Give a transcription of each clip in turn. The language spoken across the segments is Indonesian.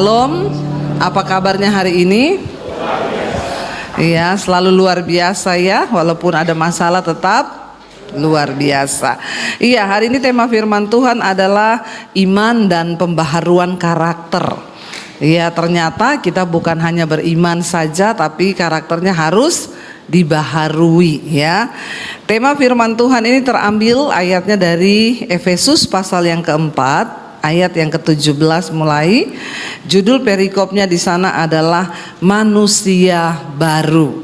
Shalom, apa kabarnya hari ini? Iya, selalu luar biasa ya, walaupun ada masalah tetap luar biasa. Iya, hari ini tema firman Tuhan adalah iman dan pembaharuan karakter. Iya, ternyata kita bukan hanya beriman saja, tapi karakternya harus dibaharui ya. Tema firman Tuhan ini terambil ayatnya dari Efesus pasal yang keempat, ayat yang ke-17 mulai. Judul perikopnya di sana adalah manusia baru.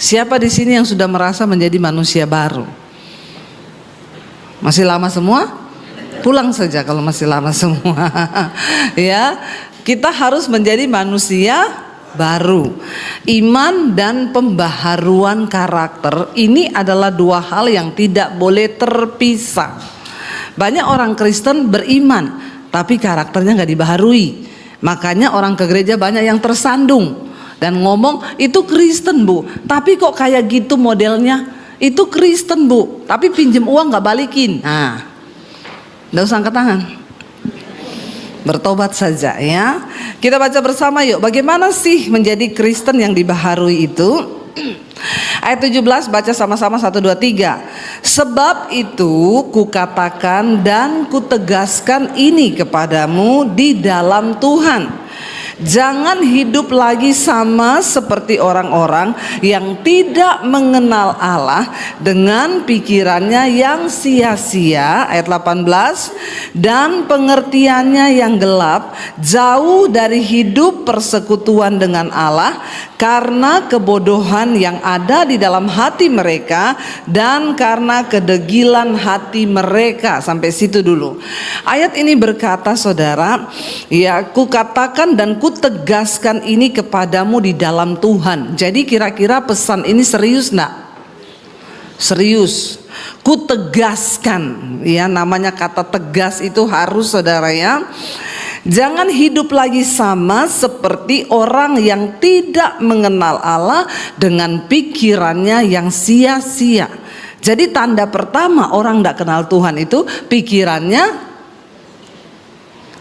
Siapa di sini yang sudah merasa menjadi manusia baru? Masih lama semua? Pulang saja kalau masih lama semua. Ya, kita harus menjadi manusia baru. Iman dan pembaharuan karakter ini adalah dua hal yang tidak boleh terpisah. Banyak orang Kristen beriman, tapi karakternya nggak dibaharui. Makanya orang ke gereja banyak yang tersandung dan ngomong itu Kristen bu, tapi kok kayak gitu modelnya. Itu Kristen bu, tapi pinjem uang nggak balikin. Nah, nggak usah angkat tangan, bertobat saja ya. Kita baca bersama yuk, bagaimana sih menjadi Kristen yang dibaharui itu. Ayat 17 baca sama-sama 1, 2, 3. Sebab itu kukatakan dan kutegaskan ini kepadamu di dalam Tuhan, jangan hidup lagi sama seperti orang-orang yang tidak mengenal Allah dengan pikirannya yang sia-sia. Ayat 18, dan pengertiannya yang gelap, jauh dari hidup persekutuan dengan Allah karena kebodohan yang ada di dalam hati mereka dan karena kedegilan hati mereka. Sampai situ dulu. Ayat ini berkata, saudara, ya, kukatakan dan kutegaskan ini kepadamu di dalam Tuhan. Jadi kira-kira pesan ini serius enggak? Serius. Kutegaskan, ya, namanya kata tegas itu harus, saudara ya. Jangan hidup lagi sama seperti orang yang tidak mengenal Allah dengan pikirannya yang sia-sia. Jadi tanda pertama orang tidak kenal Tuhan itu pikirannya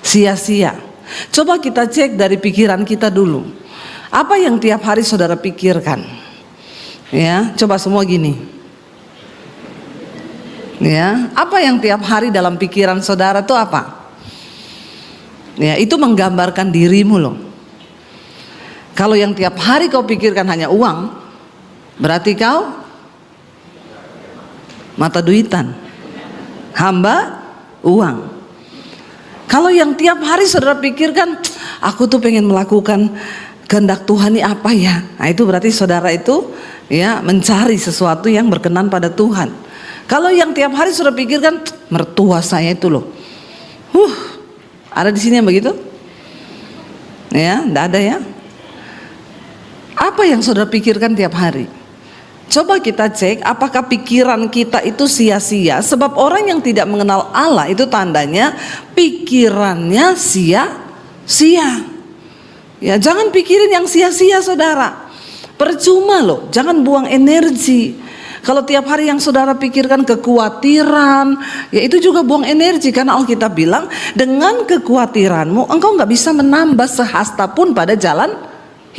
sia-sia. Coba kita cek dari pikiran kita dulu. Apa yang tiap hari saudara pikirkan? Ya, coba semua gini. Ya, apa yang tiap hari dalam pikiran saudara itu apa? Ya, itu menggambarkan dirimu loh. Kalau yang tiap hari kau pikirkan hanya uang, berarti kau mata duitan, hamba uang. Kalau yang tiap hari saudara pikirkan, aku tuh pengen melakukan kehendak Tuhan, ini apa ya? Nah, itu berarti saudara itu ya mencari sesuatu yang berkenan pada Tuhan. Kalau yang tiap hari saudara pikirkan, mertua saya itu loh, ada di sini yang begitu? Ya, enggak ada ya. Apa yang saudara pikirkan tiap hari? Coba kita cek apakah pikiran kita itu sia-sia. Sebab orang yang tidak mengenal Allah itu tandanya pikirannya sia-sia. Ya, jangan pikirin yang sia-sia saudara. Percuma loh, jangan buang energi. Kalau tiap hari yang saudara pikirkan kekhawatiran, ya itu juga buang energi. Karena Alkitab bilang dengan kekhawatiranmu engkau gak bisa menambah sehasta pun pada jalan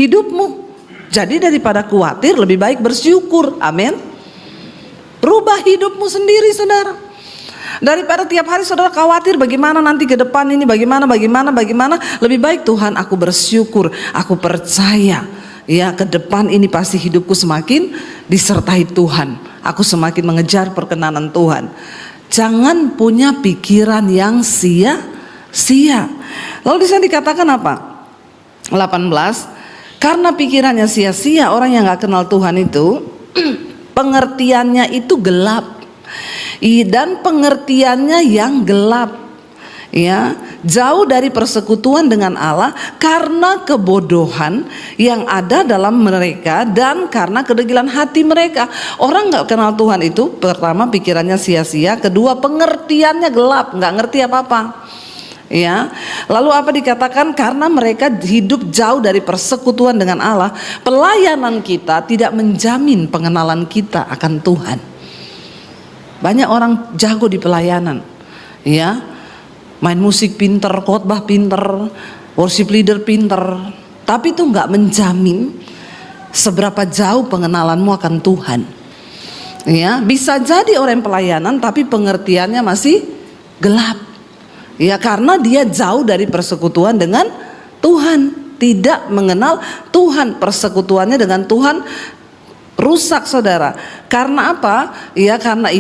hidupmu. Jadi daripada khawatir lebih baik bersyukur. Amin. Rubah hidupmu sendiri saudara. Daripada tiap hari saudara khawatir bagaimana nanti ke depan ini, bagaimana, lebih baik Tuhan aku bersyukur, aku percaya ya ke depan ini pasti hidupku semakin disertai Tuhan. Aku semakin mengejar perkenanan Tuhan. Jangan punya pikiran yang sia-sia. Lalu di sana dikatakan apa? 18. Karena pikirannya sia-sia, orang yang gak kenal Tuhan itu pengertiannya itu gelap. Dan pengertiannya yang gelap, ya, jauh dari persekutuan dengan Allah karena kebodohan yang ada dalam mereka dan karena kedegilan hati mereka. Orang gak kenal Tuhan itu pertama pikirannya sia-sia, kedua pengertiannya gelap, gak ngerti apa-apa. Ya, lalu apa dikatakan? Karena mereka hidup jauh dari persekutuan dengan Allah. Pelayanan kita tidak menjamin pengenalan kita akan Tuhan. Banyak orang jago di pelayanan, ya, main musik pinter, khotbah pinter, worship leader pinter, tapi itu nggak menjamin seberapa jauh pengenalanmu akan Tuhan. Ya, bisa jadi orang pelayanan tapi pengertiannya masih gelap. Ya, karena dia jauh dari persekutuan dengan Tuhan, tidak mengenal Tuhan. Persekutuannya dengan Tuhan rusak, saudara. Karena apa? Ya, karena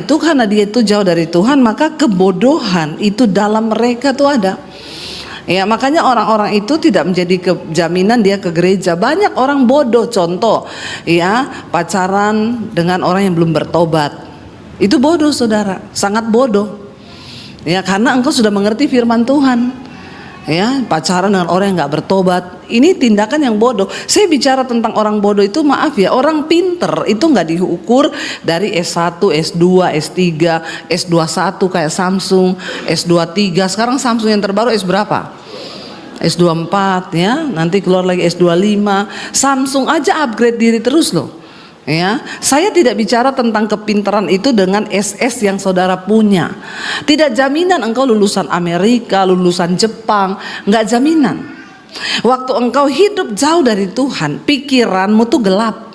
dia itu jauh dari Tuhan, maka kebodohan itu dalam mereka tuh ada. Ya, makanya orang-orang itu tidak menjadi jaminan dia ke gereja. Banyak orang bodoh, contoh ya, pacaran dengan orang yang belum bertobat. Itu bodoh, saudara, sangat bodoh. Ya, karena engkau sudah mengerti firman Tuhan. Ya, pacaran dengan orang yang nggak bertobat, ini tindakan yang bodoh. Saya bicara tentang orang bodoh itu, maaf ya, orang pinter itu nggak diukur dari S1, S2, S3, S21 kayak Samsung, S23. Sekarang Samsung yang terbaru S berapa? S24 ya, nanti keluar lagi S25. Samsung aja upgrade diri terus loh. Ya, saya tidak bicara tentang kepintaran itu dengan SS yang saudara punya. Tidak jaminan engkau lulusan Amerika, lulusan Jepang, nggak jaminan. Waktu engkau hidup jauh dari Tuhan, pikiranmu tuh gelap.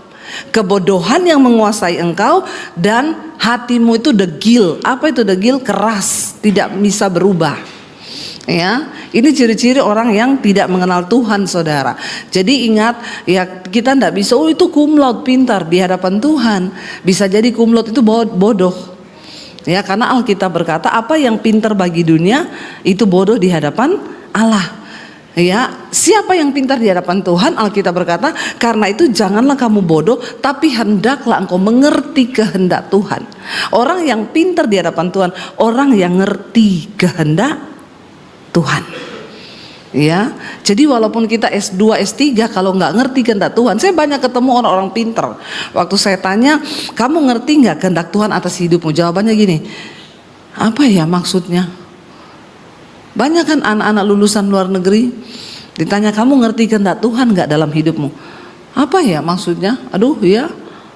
Kebodohan yang menguasai engkau dan hatimu itu degil. Apa itu degil? Keras, tidak bisa berubah. Ya, ini ciri-ciri orang yang tidak mengenal Tuhan, saudara. Jadi ingat ya, kita tidak bisa itu cum laude pintar di hadapan Tuhan. Bisa jadi cum laude itu bodoh. Ya, karena Alkitab berkata apa yang pintar bagi dunia itu bodoh di hadapan Allah. Ya, siapa yang pintar di hadapan Tuhan? Alkitab berkata, karena itu janganlah kamu bodoh, tapi hendaklah engkau mengerti kehendak Tuhan. Orang yang pintar di hadapan Tuhan, orang yang ngerti kehendak Tuhan. Ya, jadi walaupun kita S2, S3 kalau nggak ngerti kehendak Tuhan, saya banyak ketemu orang-orang pintar. Waktu saya tanya, kamu ngerti nggak kehendak Tuhan atas hidupmu? Jawabannya gini, apa ya maksudnya? Banyak kan anak-anak lulusan luar negeri ditanya, kamu ngerti kehendak Tuhan nggak dalam hidupmu? Apa ya maksudnya? Aduh ya,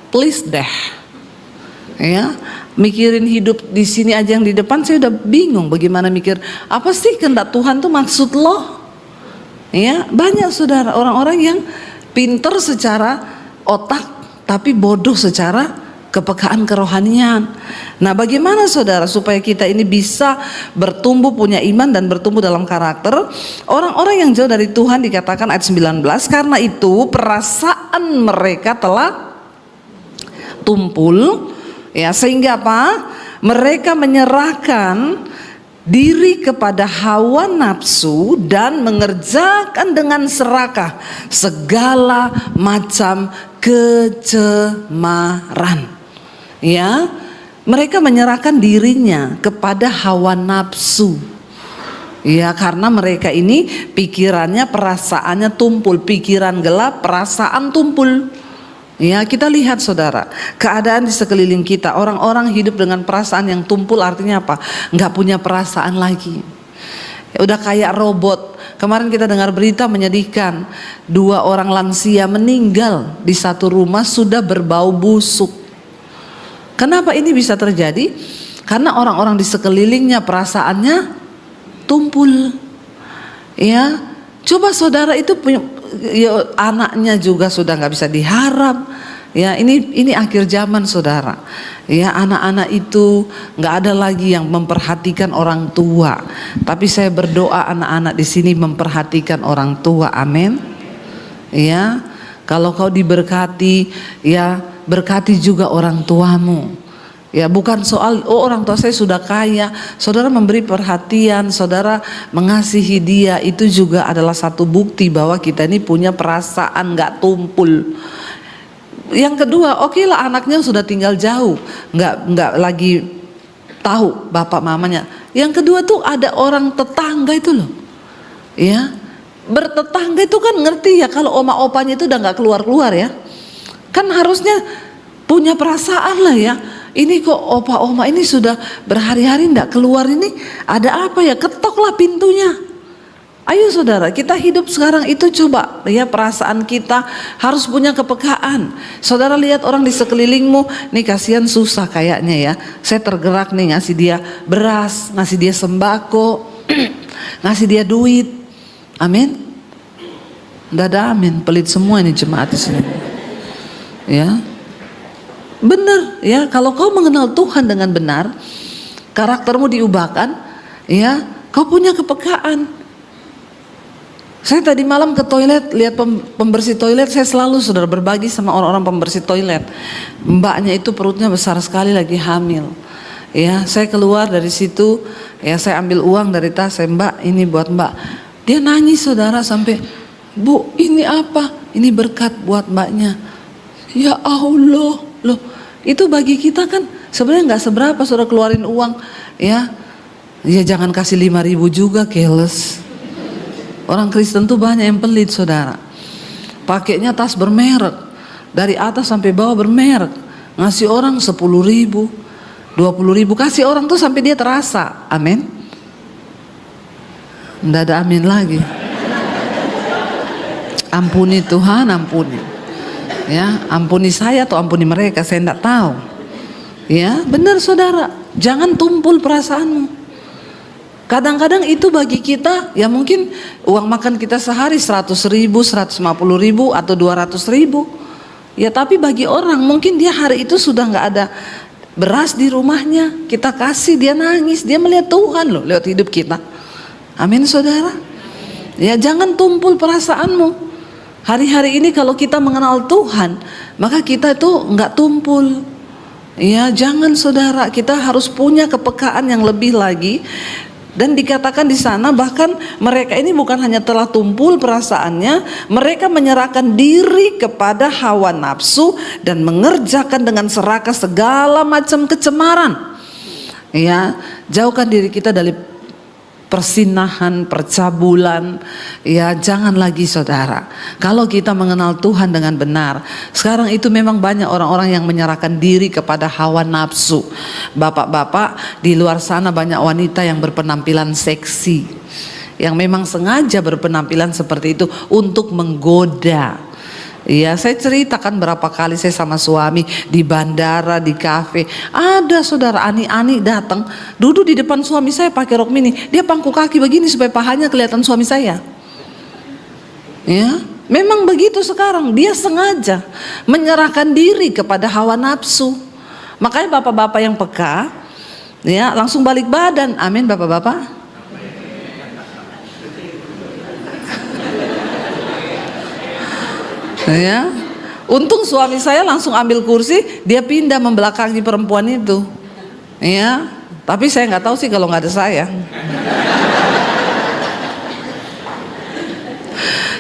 please deh. Ya, mikirin hidup di sini aja yang di depan saya udah bingung bagaimana mikir apa sih kehendak Tuhan tuh maksud lo. Ya, banyak saudara orang-orang yang pinter secara otak tapi bodoh secara kepekaan kerohanian. Nah, bagaimana saudara supaya kita ini bisa bertumbuh punya iman dan bertumbuh dalam karakter? Orang-orang yang jauh dari Tuhan dikatakan ayat 19, karena itu perasaan mereka telah tumpul. Ya, sehingga apa? Mereka menyerahkan diri kepada hawa nafsu dan mengerjakan dengan serakah segala macam kecemaran. Ya, mereka menyerahkan dirinya kepada hawa nafsu. Ya, karena mereka ini pikirannya, perasaannya tumpul, pikiran gelap, perasaan tumpul. Ya, kita lihat saudara, keadaan di sekeliling kita, orang-orang hidup dengan perasaan yang tumpul, artinya apa? Nggak punya perasaan lagi. Ya, udah kayak robot. Kemarin kita dengar berita menyedihkan, 2 orang lansia meninggal di satu rumah sudah berbau busuk. Kenapa ini bisa terjadi? Karena orang-orang di sekelilingnya perasaannya tumpul. Ya, coba saudara itu punya ya, anaknya juga sudah nggak bisa diharap. Ya, ini akhir zaman saudara. Ya, anak-anak itu nggak ada lagi yang memperhatikan orang tua. Tapi saya berdoa anak-anak di sini memperhatikan orang tua. Amin. Ya, kalau kau diberkati, ya berkati juga orang tuamu. Ya, bukan soal orang tua saya sudah kaya, saudara memberi perhatian, saudara mengasihi dia, itu juga adalah satu bukti bahwa kita ini punya perasaan, nggak tumpul. Yang kedua, oke lah anaknya sudah tinggal jauh, nggak lagi tahu bapak mamanya. Yang kedua tuh ada orang tetangga itu loh, ya, bertetangga itu kan ngerti ya kalau oma opanya itu udah nggak keluar ya, kan harusnya punya perasaan lah ya. Ini kok opa oma ini sudah berhari-hari ndak keluar, ini ada apa ya? Ketoklah pintunya. Ayo saudara, kita hidup sekarang itu coba ya, perasaan kita harus punya kepekaan. Saudara lihat orang di sekelilingmu, nih kasihan susah kayaknya ya. Saya tergerak nih ngasih dia beras, ngasih dia sembako, ngasih dia duit. Amin. Nggak ada amin, pelit semua ini jemaat di sini. Ya, benar ya. Kalau kau mengenal Tuhan dengan benar, karaktermu diubahkan, ya, kau punya kepekaan. Saya tadi malam ke toilet, lihat pembersih toilet, saya selalu saudara berbagi sama orang-orang pembersih toilet. Mbaknya itu perutnya besar sekali, lagi hamil. Ya, saya keluar dari situ, ya saya ambil uang dari tas saya, Mbak, ini buat Mbak. Dia nangis saudara sampai, Bu, ini apa? Ini berkat buat mbaknya. Ya Allah, loh, itu bagi kita kan sebenarnya nggak seberapa, saudara keluarin uang, ya. Ya jangan kasih 5.000 juga, keles. Orang Kristen tuh banyak yang pelit, saudara. Pakainya tas bermerek, dari atas sampai bawah bermerek. Ngasih orang 10.000, 20.000, kasih orang tuh sampai dia terasa. Amin. Nggak ada amin lagi. Ampuni Tuhan, ampuni. Ya, ampuni saya atau ampuni mereka, saya tidak tahu. Ya, benar saudara. Jangan tumpul perasaanmu. Kadang-kadang itu bagi kita, ya mungkin uang makan kita sehari 100.000, 150.000 atau 200.000. Ya, tapi bagi orang mungkin dia hari itu sudah nggak ada beras di rumahnya. Kita kasih, dia nangis, dia melihat Tuhan loh lewat hidup kita. Amin saudara. Ya, jangan tumpul perasaanmu. Hari-hari ini kalau kita mengenal Tuhan, maka kita itu nggak tumpul. Ya, jangan saudara, kita harus punya kepekaan yang lebih lagi. Dan dikatakan di sana bahkan mereka ini bukan hanya telah tumpul perasaannya, mereka menyerahkan diri kepada hawa nafsu dan mengerjakan dengan serakah segala macam kecemaran. Ya, jauhkan diri kita dari persinahan, percabulan. Ya, jangan lagi saudara. Kalau kita mengenal Tuhan dengan benar, sekarang itu memang banyak orang-orang yang menyerahkan diri kepada hawa nafsu. Bapak-bapak di luar sana banyak wanita yang berpenampilan seksi, yang memang sengaja berpenampilan seperti itu untuk menggoda. Iya, saya ceritakan berapa kali saya sama suami di bandara, di kafe, ada saudara ani-ani datang, duduk di depan suami saya pakai rok mini, dia pangku kaki begini supaya pahanya kelihatan suami saya. Ya, memang begitu sekarang, dia sengaja menyerahkan diri kepada hawa nafsu. Makanya bapak-bapak yang peka, ya langsung balik badan. Amin bapak-bapak. Ya, untung suami saya langsung ambil kursi, dia pindah membelakangi perempuan itu. Ya, tapi saya nggak tahu sih kalau nggak ada saya.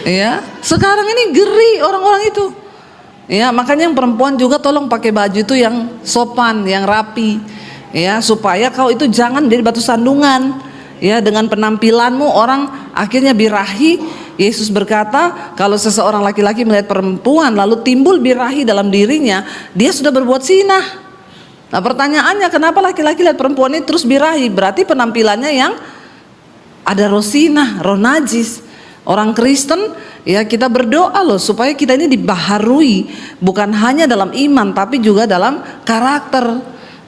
Ya, sekarang ini geri orang-orang itu. Ya, makanya yang perempuan juga tolong pakai baju itu yang sopan, yang rapi. Ya, supaya kau itu jangan jadi batu sandungan. Ya, dengan penampilanmu orang akhirnya birahi. Yesus berkata, kalau seseorang laki-laki melihat perempuan lalu timbul birahi dalam dirinya, dia sudah berbuat zina. Nah, pertanyaannya kenapa laki-laki lihat perempuan ini terus birahi? Berarti penampilannya yang ada roh zina, roh najis. Orang Kristen, ya kita berdoa loh supaya kita ini dibaharui, bukan hanya dalam iman tapi juga dalam karakter.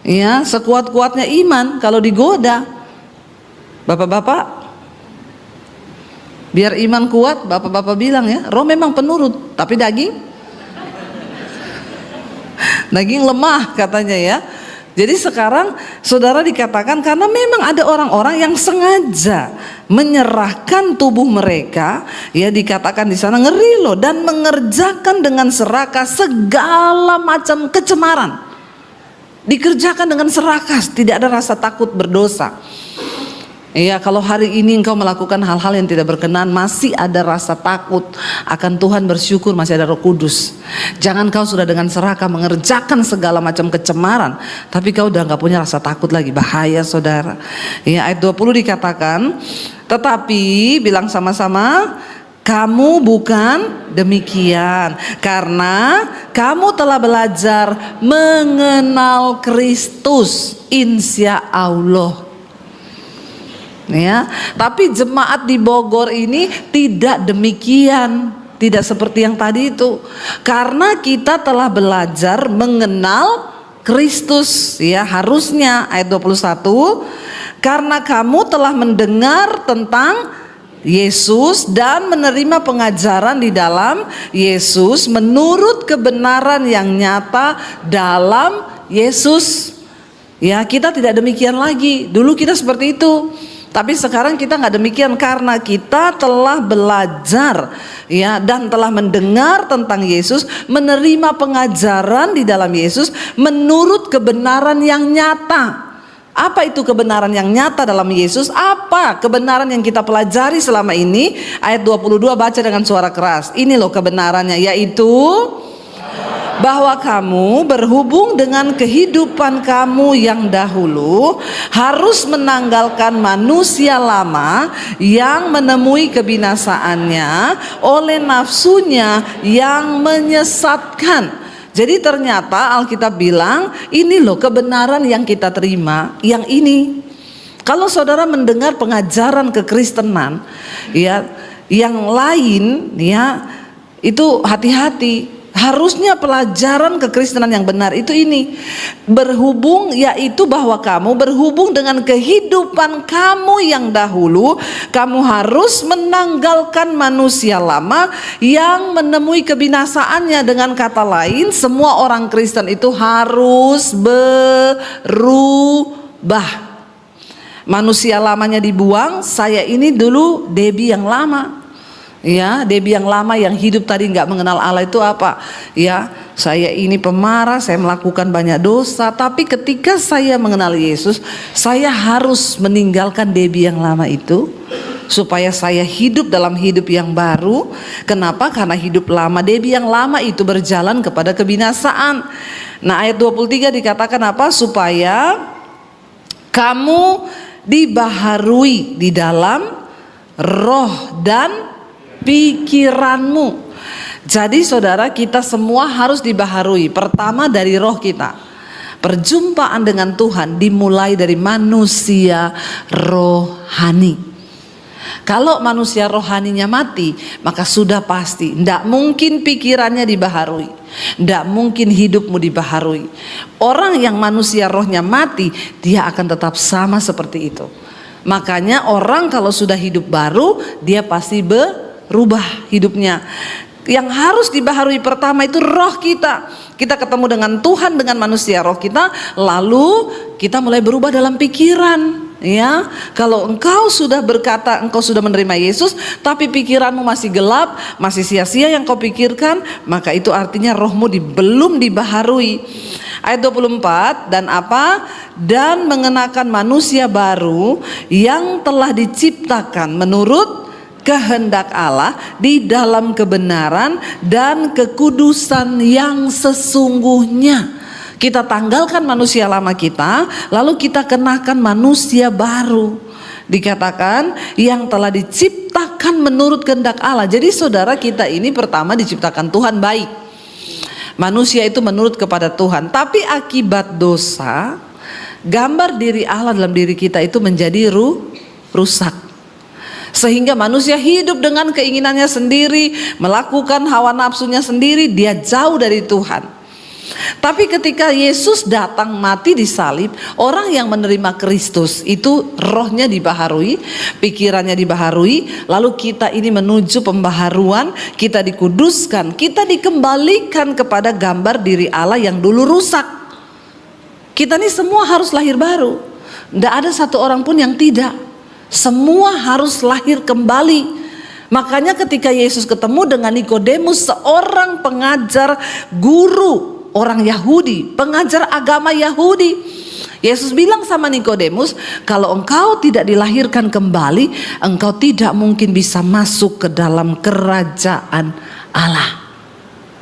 Ya, sekuat-kuatnya iman kalau digoda. Bapak-bapak, biar iman kuat, bapak-bapak bilang ya, roh memang penurut, tapi daging lemah katanya ya. Jadi sekarang saudara dikatakan karena memang ada orang-orang yang sengaja menyerahkan tubuh mereka, ya dikatakan di sana ngeri loh, dan mengerjakan dengan serakah segala macam kecemaran. Dikerjakan dengan serakah, tidak ada rasa takut berdosa. Ya, kalau hari ini engkau melakukan hal-hal yang tidak berkenan, masih ada rasa takut akan Tuhan, bersyukur masih ada Roh Kudus. Jangan kau sudah dengan serakah mengerjakan segala macam kecemaran, tapi kau udah gak punya rasa takut lagi, bahaya saudara. Ya, ayat 20 dikatakan, tetapi bilang sama-sama, kamu bukan demikian, karena kamu telah belajar mengenal Kristus, insya Allah. Ya, tapi jemaat di Bogor ini tidak demikian, tidak seperti yang tadi itu. Karena kita telah belajar mengenal Kristus, ya harusnya ayat 21, karena kamu telah mendengar tentang Yesus dan menerima pengajaran di dalam Yesus menurut kebenaran yang nyata dalam Yesus. Ya, kita tidak demikian lagi. Dulu kita seperti itu. Tapi sekarang kita nggak demikian karena kita telah belajar ya dan telah mendengar tentang Yesus, menerima pengajaran di dalam Yesus menurut kebenaran yang nyata. Apa itu kebenaran yang nyata dalam Yesus? Apa kebenaran yang kita pelajari selama ini? Ayat 22 baca dengan suara keras. Ini loh kebenarannya, yaitu bahwa kamu berhubung dengan kehidupan kamu yang dahulu harus menanggalkan manusia lama yang menemui kebinasaannya oleh nafsunya yang menyesatkan. Jadi ternyata Alkitab bilang ini loh kebenaran yang kita terima, yang ini. Kalau saudara mendengar pengajaran kekristenan ya yang lain ya, itu hati-hati. Harusnya pelajaran kekristenan yang benar itu ini, berhubung, yaitu bahwa kamu berhubung dengan kehidupan kamu yang dahulu, kamu harus menanggalkan manusia lama yang menemui kebinasaannya. Dengan kata lain, semua orang Kristen itu harus berubah. Manusia lamanya dibuang. Saya ini dulu Debbie yang lama. Ya, Debbie yang lama yang hidup tadi nggak mengenal Allah itu apa? Ya, saya ini pemarah, saya melakukan banyak dosa. Tapi ketika saya mengenal Yesus, saya harus meninggalkan Debbie yang lama itu supaya saya hidup dalam hidup yang baru. Kenapa? Karena hidup lama Debbie yang lama itu berjalan kepada kebinasaan. Nah, ayat 23 dikatakan apa? Supaya kamu dibaharui di dalam roh dan pikiranmu. Jadi saudara, kita semua harus dibaharui. Pertama dari roh kita. Perjumpaan dengan Tuhan dimulai dari manusia rohani. Kalau manusia rohaninya mati, maka sudah pasti tidak mungkin pikirannya dibaharui, tidak mungkin hidupmu dibaharui. Orang yang manusia rohnya mati, dia akan tetap sama seperti itu. Makanya orang kalau sudah hidup baru, dia pasti berubah hidupnya. Yang harus dibaharui pertama itu roh kita. Kita ketemu dengan Tuhan, dengan manusia roh kita, lalu kita mulai berubah dalam pikiran. Ya, kalau engkau sudah berkata engkau sudah menerima Yesus, tapi pikiranmu masih gelap, masih sia-sia yang kau pikirkan, maka itu artinya rohmu belum dibaharui. Ayat 24, dan apa? Dan mengenakan manusia baru yang telah diciptakan menurut kehendak Allah di dalam kebenaran dan kekudusan yang sesungguhnya. Kita tanggalkan manusia lama kita, lalu kita kenakan manusia baru. Dikatakan yang telah diciptakan menurut kehendak Allah. Jadi saudara, kita ini pertama diciptakan Tuhan baik. Manusia itu menurut kepada Tuhan. Tapi akibat dosa, gambar diri Allah dalam diri kita itu menjadi rusak. Sehingga manusia hidup dengan keinginannya sendiri, melakukan hawa nafsunya sendiri, dia jauh dari Tuhan. Tapi ketika Yesus datang mati di salib, orang yang menerima Kristus itu rohnya dibaharui, pikirannya dibaharui, lalu kita ini menuju pembaharuan, kita dikuduskan, kita dikembalikan kepada gambar diri Allah yang dulu rusak. Kita ini semua harus lahir baru. Tidak ada satu orang pun yang tidak. Semua harus lahir kembali. Makanya ketika Yesus ketemu dengan Nikodemus, seorang pengajar guru orang Yahudi, pengajar agama Yahudi, Yesus bilang sama Nikodemus, kalau engkau tidak dilahirkan kembali, engkau tidak mungkin bisa masuk ke dalam kerajaan Allah.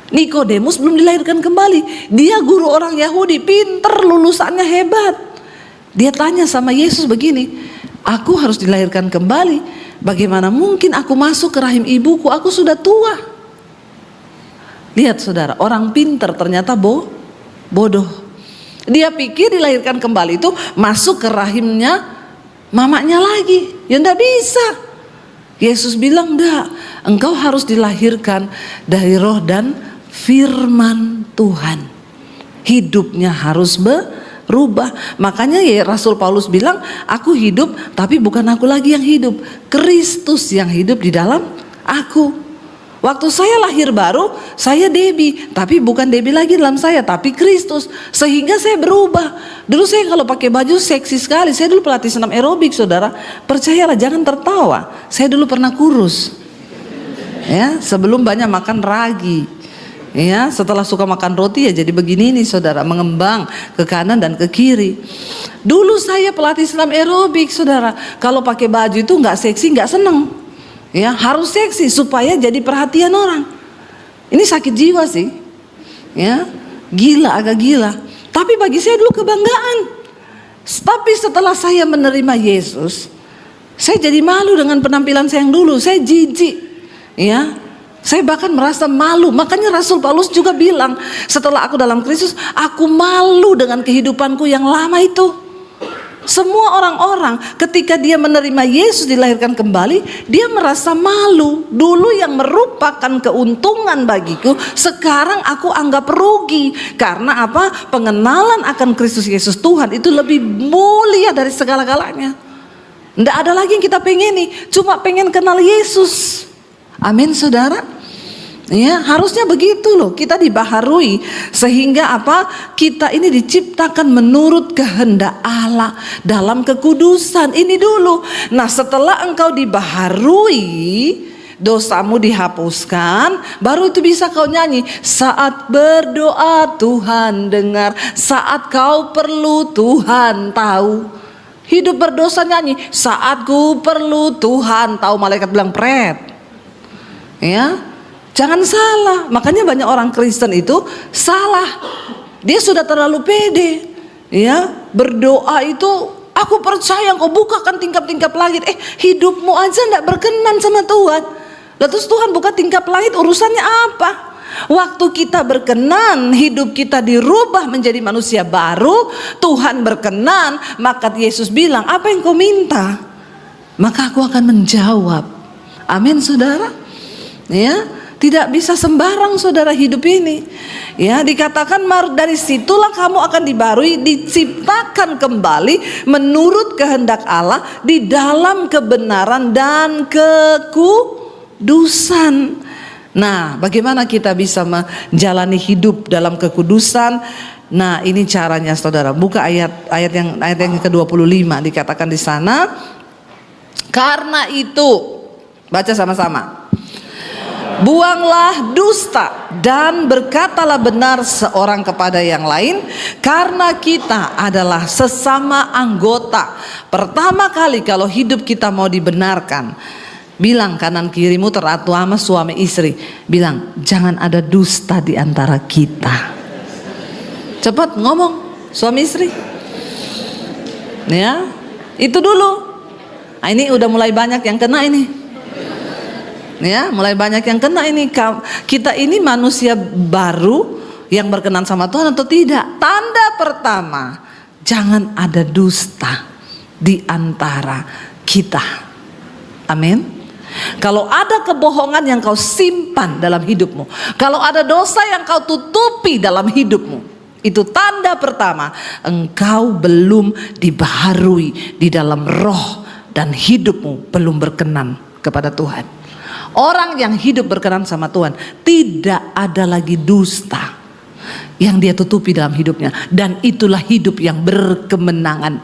Nikodemus belum dilahirkan kembali. Dia guru orang Yahudi, pinter, lulusannya hebat. Dia tanya sama Yesus begini, aku harus dilahirkan kembali. Bagaimana mungkin aku masuk ke rahim ibuku? Aku sudah tua. Lihat saudara, orang pintar ternyata bodoh. Dia pikir dilahirkan kembali itu masuk ke rahimnya mamanya lagi. Ya enggak bisa. Yesus bilang enggak. Engkau harus dilahirkan dari roh dan firman Tuhan. Hidupnya harus rubah. Makanya ya Rasul Paulus bilang, aku hidup tapi bukan aku lagi yang hidup, Kristus yang hidup di dalam aku. Waktu saya lahir baru, saya Debbie, tapi bukan Debbie lagi dalam saya, tapi Kristus. Sehingga saya berubah. Dulu saya kalau pakai baju seksi sekali. Saya dulu pelatih senam aerobik, saudara. Percayalah, jangan tertawa. Saya dulu pernah kurus. Ya, sebelum banyak makan ragi. Ya, setelah suka makan roti ya jadi begini nih, saudara, mengembang ke kanan dan ke kiri. Dulu saya pelatih senam aerobik, saudara. Kalau pakai baju itu nggak seksi, nggak seneng. Ya, harus seksi supaya jadi perhatian orang. Ini sakit jiwa sih. Ya, gila, agak gila. Tapi bagi saya dulu kebanggaan. Tapi setelah saya menerima Yesus, saya jadi malu dengan penampilan saya yang dulu. Saya jijik. Ya, saya bahkan merasa malu. Makanya Rasul Paulus juga bilang, setelah aku dalam Kristus, aku malu dengan kehidupanku yang lama itu. Semua orang-orang ketika dia menerima Yesus dilahirkan kembali, dia merasa malu. Dulu yang merupakan keuntungan bagiku, sekarang aku anggap rugi. Karena apa? Pengenalan akan Kristus Yesus Tuhan itu lebih mulia dari segala-galanya. Tidak ada lagi yang kita pengeni, cuma pengen kenal Yesus. Amin, saudara. Ya, harusnya begitu loh. Kita dibaharui sehingga apa? Kita ini diciptakan menurut kehendak Allah dalam kekudusan. Ini dulu. Nah, setelah engkau dibaharui, dosamu dihapuskan, baru itu bisa kau nyanyi. Saat berdoa Tuhan dengar, saat kau perlu Tuhan tahu. Hidup berdosa nyanyi, saat ku perlu Tuhan tahu. Malaikat bilang pret. Ya, jangan salah. Makanya banyak orang Kristen itu salah. Dia sudah terlalu pede. Ya, berdoa itu aku percaya engkau bukakan tingkap-tingkap langit. Hidupmu aja tidak berkenan sama Tuhan. Lalu terus Tuhan buka tingkap langit, urusannya apa? Waktu kita berkenan, hidup kita dirubah menjadi manusia baru, Tuhan berkenan, maka Yesus bilang, apa yang kau minta? Maka aku akan menjawab. Amin, saudara. Ya, tidak bisa sembarang saudara hidup ini. Ya, dikatakan dari situlah kamu akan dibarui, diciptakan kembali menurut kehendak Allah di dalam kebenaran dan kekudusan. Nah, bagaimana kita bisa menjalani hidup dalam kekudusan? Nah, ini caranya, saudara. Buka ayat yang ke-25, dikatakan di sana. Karena itu, baca sama-sama. Buanglah dusta dan berkatalah benar seorang kepada yang lain, karena kita adalah sesama anggota. Pertama kali kalau hidup kita mau dibenarkan, bilang kanan kirimu terutama suami istri, bilang jangan ada dusta di antara kita. Cepat ngomong suami istri. Ya, itu dulu. Nah, ini udah mulai banyak yang kena ini. Ya, mulai banyak yang kena ini. Kita ini manusia baru yang berkenan sama Tuhan atau tidak? Tanda pertama, jangan ada dusta di antara kita. Amin. Kalau ada kebohongan yang kau simpan dalam hidupmu, kalau ada dosa yang kau tutupi dalam hidupmu, itu tanda pertama engkau belum dibaharui di dalam roh dan hidupmu belum berkenan kepada Tuhan. Orang yang hidup berkenan sama Tuhan, tidak ada lagi dusta yang dia tutupi dalam hidupnya. Dan itulah hidup yang berkemenangan.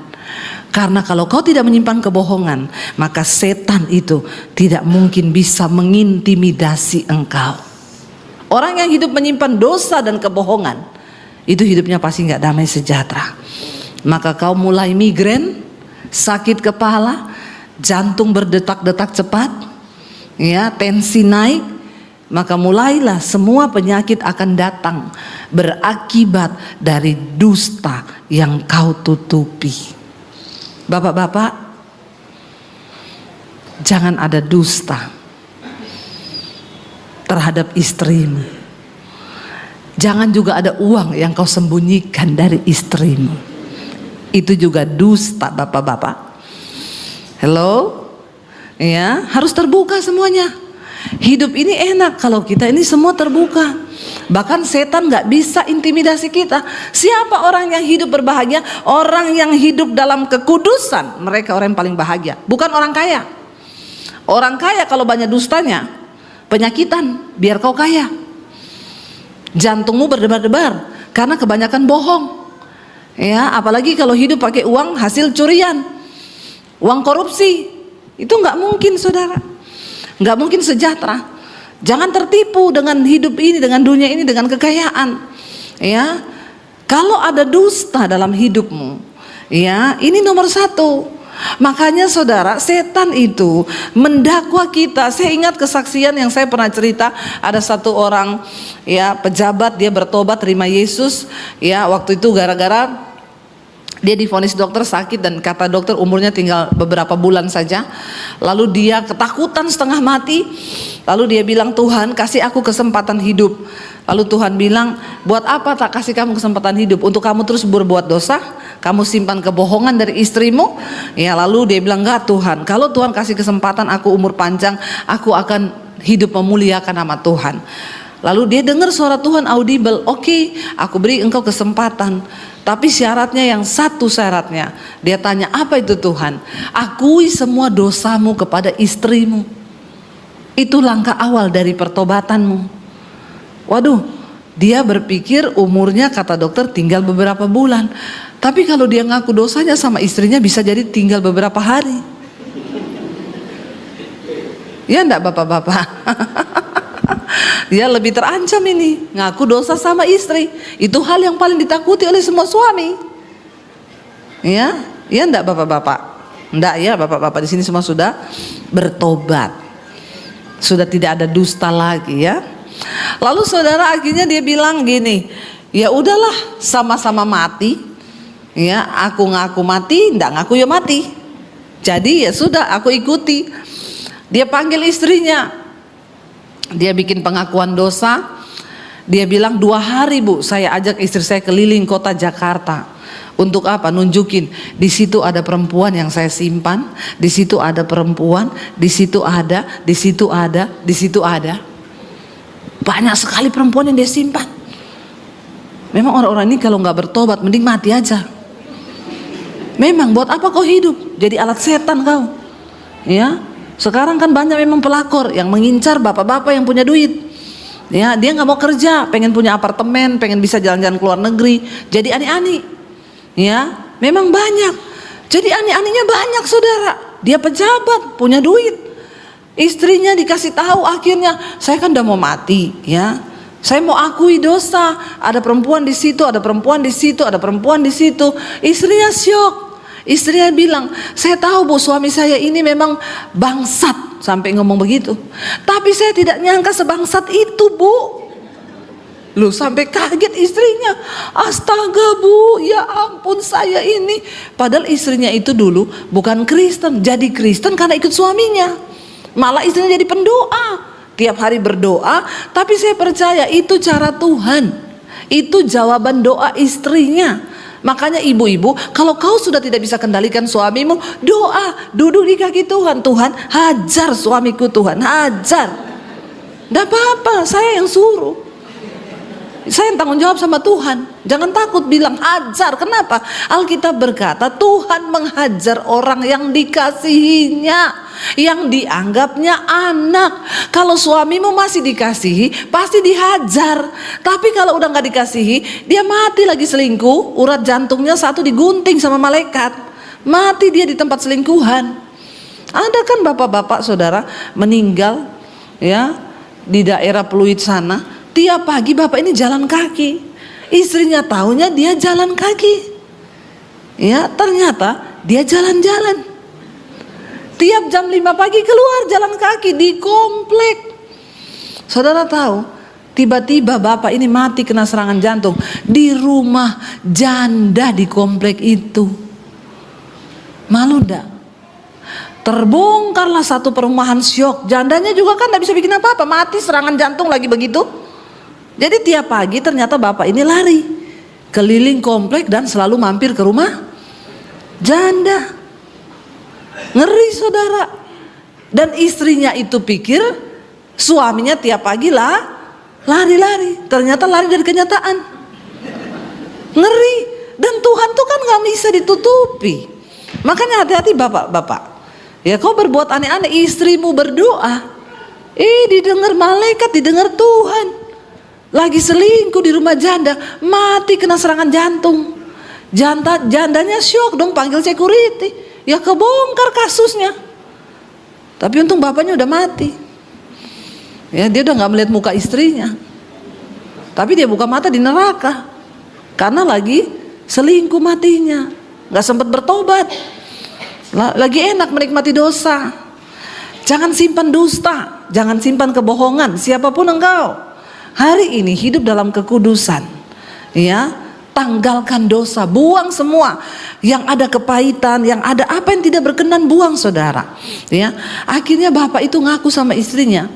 Karena kalau kau tidak menyimpan kebohongan, maka setan itu tidak mungkin bisa mengintimidasi engkau. Orang yang hidup menyimpan dosa dan kebohongan, itu hidupnya pasti gak damai sejahtera. Maka kau mulai migrain, sakit kepala, jantung berdetak-detak cepat, ya, tensi naik, maka mulailah semua penyakit akan datang berakibat dari dusta yang kau tutupi. Bapak-bapak, jangan ada dusta terhadap istrimu. Jangan juga ada uang yang kau sembunyikan dari istrimu. Itu juga dusta, bapak-bapak. Hello? Ya, harus terbuka semuanya. hidup ini enak kalau kita ini semua terbuka. Bahkan setan gak bisa intimidasi kita. Siapa orang yang hidup berbahagia? Orang yang hidup dalam kekudusan, mereka orang yang paling bahagia, bukan orang kaya. Orang kaya kalau banyak dustanya, penyakitan, biar kau kaya. Jantungmu berdebar-debar karena kebanyakan bohong. Ya, apalagi kalau hidup pakai uang hasil curian, uang korupsi, itu nggak mungkin, saudara. Nggak mungkin sejahtera. Jangan tertipu dengan hidup ini, dengan dunia ini, dengan kekayaan. Ya, kalau ada dusta dalam hidupmu, ya ini nomor satu. Makanya saudara, setan itu mendakwa kita. Saya ingat kesaksian yang saya pernah cerita, ada satu orang ya pejabat, dia bertobat terima Yesus. Ya, waktu itu gara-gara dia divonis dokter sakit dan kata dokter umurnya tinggal beberapa bulan saja. Lalu dia ketakutan setengah mati. Lalu dia bilang, Tuhan kasih aku kesempatan hidup. Lalu Tuhan bilang, buat apa tak kasih kamu kesempatan hidup? Untuk kamu terus berbuat dosa, kamu simpan kebohongan dari istrimu. Ya, lalu dia bilang, enggak Tuhan, kalau Tuhan kasih kesempatan aku umur panjang, aku akan hidup memuliakan nama Tuhan. Lalu dia dengar suara Tuhan audible, oke, aku beri engkau kesempatan. Tapi syaratnya yang satu syaratnya. Dia tanya, apa itu Tuhan? Akui semua dosamu kepada istrimu. Itu langkah awal dari pertobatanmu. Waduh, dia berpikir umurnya kata dokter tinggal beberapa bulan. Tapi kalau dia ngaku dosanya sama istrinya bisa jadi tinggal beberapa hari. Ya enggak bapak-bapak? Dia lebih terancam ini, ngaku dosa sama istri. Itu hal yang paling ditakuti oleh semua suami. Ya enggak bapak-bapak? Enggak ya, bapak-bapak di sini semua sudah bertobat. Sudah tidak ada dusta lagi ya. Lalu saudara akhirnya dia bilang gini, ya udahlah sama-sama mati. Ya, aku ngaku mati, enggak ngaku ya mati. Jadi ya sudah, aku ikuti. Dia panggil istrinya. Dia bikin pengakuan dosa. Dia bilang 2 hari Bu, saya ajak istri saya keliling kota Jakarta. Untuk apa? Nunjukin di situ ada perempuan yang saya simpan, di situ ada perempuan, di situ ada, di situ ada, di situ ada. Banyak sekali perempuan yang dia simpan. Memang orang-orang ini kalau nggak bertobat mending mati aja. Memang buat apa kau hidup? Jadi alat setan kau. Ya. Sekarang kan banyak memang pelakor yang mengincar bapak-bapak yang punya duit. Ya, dia nggak mau kerja, pengen punya apartemen, pengen bisa jalan-jalan ke luar negeri, jadi ani-ani. Ya, memang banyak. Jadi ani-aninya banyak saudara. Dia pejabat, punya duit. Istrinya dikasih tahu akhirnya, saya kan udah mau mati, ya. Saya mau akui dosa. Ada perempuan di situ, ada perempuan di situ, ada perempuan di situ. Istrinya syok. Istrinya bilang, saya tahu Bu, suami saya ini memang bangsat, sampai ngomong begitu. Tapi saya tidak nyangka sebangsat itu Bu. Loh, sampai kaget istrinya. Astaga Bu, ya ampun saya ini. Padahal istrinya itu dulu bukan Kristen, jadi Kristen karena ikut suaminya. Malah istrinya jadi pendoa, tiap hari berdoa. Tapi saya percaya itu cara Tuhan. Itu jawaban doa istrinya. Makanya ibu-ibu, kalau kau sudah tidak bisa kendalikan suamimu, doa, duduk di kaki Tuhan. Tuhan, hajar suamiku Tuhan, hajar. Tidak apa-apa, saya yang suruh. Saya yang tanggung jawab sama Tuhan. Jangan takut bilang hajar. Kenapa? Alkitab berkata Tuhan menghajar orang yang dikasihinya, yang dianggapnya anak. Kalau suamimu masih dikasihi, pasti dihajar. Tapi kalau udah gak dikasihi, dia mati lagi selingkuh, urat jantungnya satu digunting sama malaikat, mati dia di tempat selingkuhan. Ada kan bapak-bapak saudara meninggal ya di daerah Pluit sana. Tiap pagi bapak ini jalan kaki, istrinya taunya dia jalan kaki. Ya, ternyata dia jalan-jalan. Tiap jam 5 pagi keluar jalan kaki di komplek. Saudara tahu, tiba-tiba bapak ini mati kena serangan jantung di rumah janda di komplek itu. Malu enggak? Terbongkarlah satu perumahan syok. Jandanya juga kan enggak bisa bikin apa-apa, mati serangan jantung lagi begitu. Jadi tiap pagi ternyata bapak ini lari keliling komplek dan selalu mampir ke rumah janda. Ngeri saudara. Dan istrinya itu pikir Suaminya tiap pagi lari-lari, ternyata lari dari kenyataan. Ngeri. Dan Tuhan tuh kan gak bisa ditutupi. Makanya hati-hati bapak-bapak. Ya kau berbuat aneh-aneh, istrimu berdoa, didengar malaikat, didengar Tuhan. Lagi selingkuh di rumah janda, mati kena serangan jantung. Jandanya syok dong, panggil security. Ya kebongkar kasusnya. Tapi untung bapaknya udah mati. Ya dia udah gak melihat muka istrinya. Tapi dia buka mata di neraka. Karena lagi selingkuh matinya, gak sempat bertobat. Lagi enak menikmati dosa. Jangan simpan dusta, jangan simpan kebohongan, siapapun engkau. Hari ini hidup dalam kekudusan. Ya, tanggalkan dosa, buang semua yang ada kepahitan, yang ada apa yang tidak berkenan, buang saudara. Ya, akhirnya bapak itu ngaku sama istrinya.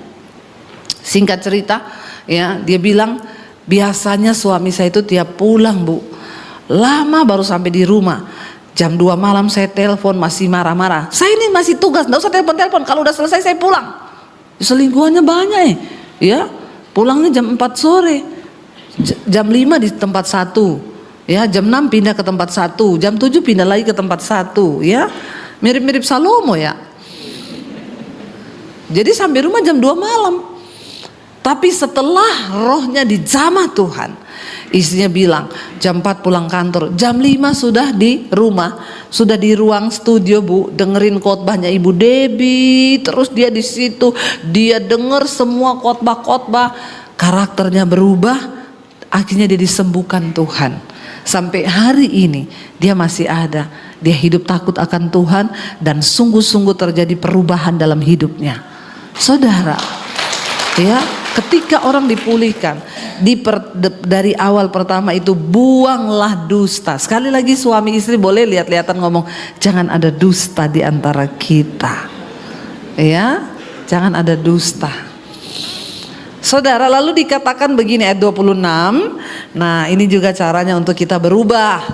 Singkat cerita, ya, dia bilang biasanya suami saya itu tiap pulang, Bu, lama baru sampai di rumah. Jam 2 malam saya telepon masih marah-marah. Saya ini masih tugas, nggak usah telepon-telepon. Kalau udah selesai saya pulang. Selingkuhannya banyak ya. Pulangnya jam 4 sore, jam 5 di tempat satu, ya, jam 6 pindah ke tempat satu, jam 7 pindah lagi ke tempat satu, ya. Mirip-mirip Salomo ya. Jadi sampai rumah jam 2 malam. Tapi setelah rohnya dijamah Tuhan, istrinya bilang jam 4 pulang kantor, jam 5 sudah di rumah, sudah di ruang studio, Bu, dengerin khotbahnya Ibu Debbie. Terus dia di situ, dia denger semua khotbah-khotbah, karakternya berubah, akhirnya dia disembuhkan Tuhan. Sampai hari ini dia masih ada, dia hidup takut akan Tuhan dan sungguh-sungguh terjadi perubahan dalam hidupnya. Saudara, ya, ketika orang dipulihkan dari awal pertama itu, buanglah dusta. Sekali lagi suami istri boleh lihat-lihatan ngomong, jangan ada dusta di antara kita. Ya, jangan ada dusta. Saudara, lalu dikatakan begini ayat 26. Nah, ini juga caranya untuk kita berubah.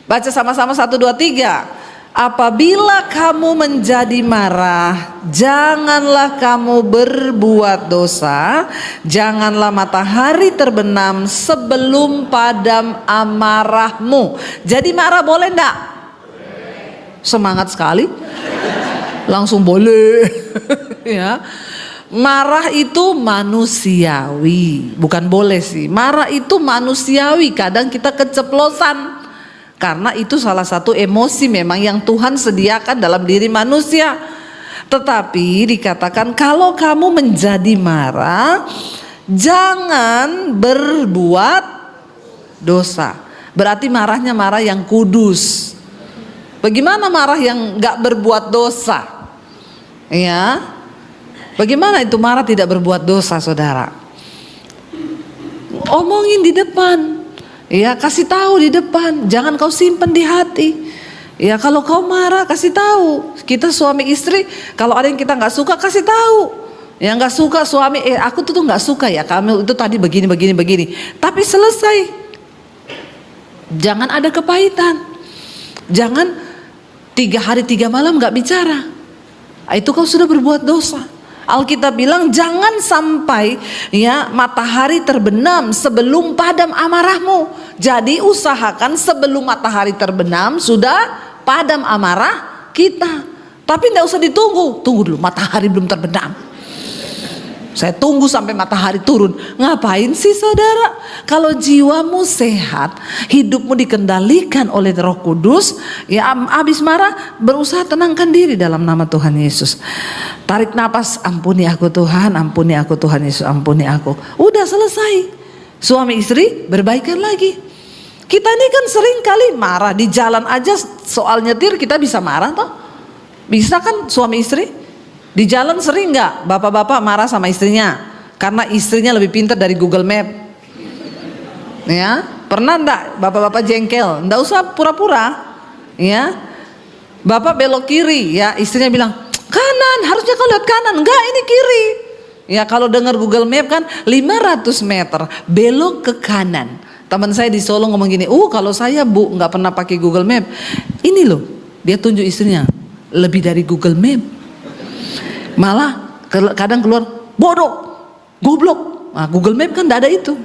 Baca sama-sama 1, 2, 3. Apabila kamu menjadi marah, janganlah kamu berbuat dosa. Janganlah matahari terbenam sebelum padam amarahmu. Jadi marah boleh enggak? Semangat sekali. Langsung boleh. Ya. Marah itu manusiawi. Bukan boleh sih. Marah itu manusiawi. Kadang kita keceplosan. Karena itu salah satu emosi memang yang Tuhan sediakan dalam diri manusia. Tetapi dikatakan kalau kamu menjadi marah, jangan berbuat dosa. Berarti marahnya marah yang kudus. Bagaimana marah yang gak berbuat dosa? Ya, bagaimana itu marah tidak berbuat dosa, saudara? Omongin di depan. Ya, kasih tahu di depan, jangan kau simpen di hati. Ya, kalau kau marah kasih tahu. Kita suami istri, kalau ada yang kita nggak suka kasih tahu. Yang nggak suka suami, aku tuh nggak suka ya kamu itu tadi begini. Tapi selesai. Jangan ada kepahitan. Jangan 3 hari 3 malam nggak bicara. Itu kau sudah berbuat dosa. Alkitab bilang jangan sampai ya matahari terbenam sebelum padam amarahmu. Jadi usahakan sebelum matahari terbenam sudah padam amarah kita. Tapi tidak usah ditunggu. Tunggu dulu matahari belum terbenam. Saya tunggu sampai matahari turun. Ngapain sih saudara? Kalau jiwamu sehat, hidupmu dikendalikan oleh Roh Kudus, ya habis marah berusaha tenangkan diri dalam nama Tuhan Yesus. Tarik napas, ampuni aku Tuhan, ampuni aku Tuhan Yesus, ampuni aku. Udah selesai. Suami istri berbaikan lagi. Kita ini kan sering kali marah di jalan aja, soal nyetir kita bisa marah toh? Bisa kan suami istri? Di jalan sering nggak bapak-bapak marah sama istrinya karena istrinya lebih pintar dari Google Map? Ya, pernah nggak bapak-bapak jengkel? Nggak usah pura-pura. Ya, bapak belok kiri, ya istrinya bilang kanan, harusnya kau lihat kanan. Enggak, ini kiri. Ya, kalau dengar Google Map kan 500 meter belok ke kanan. Teman saya di Solo ngomong gini, kalau saya Bu nggak pernah pakai Google Map. Ini loh, dia tunjuk istrinya lebih dari Google Map. Malah kadang keluar, bodoh, goblok. Nah, Google Map kan tidak ada itu.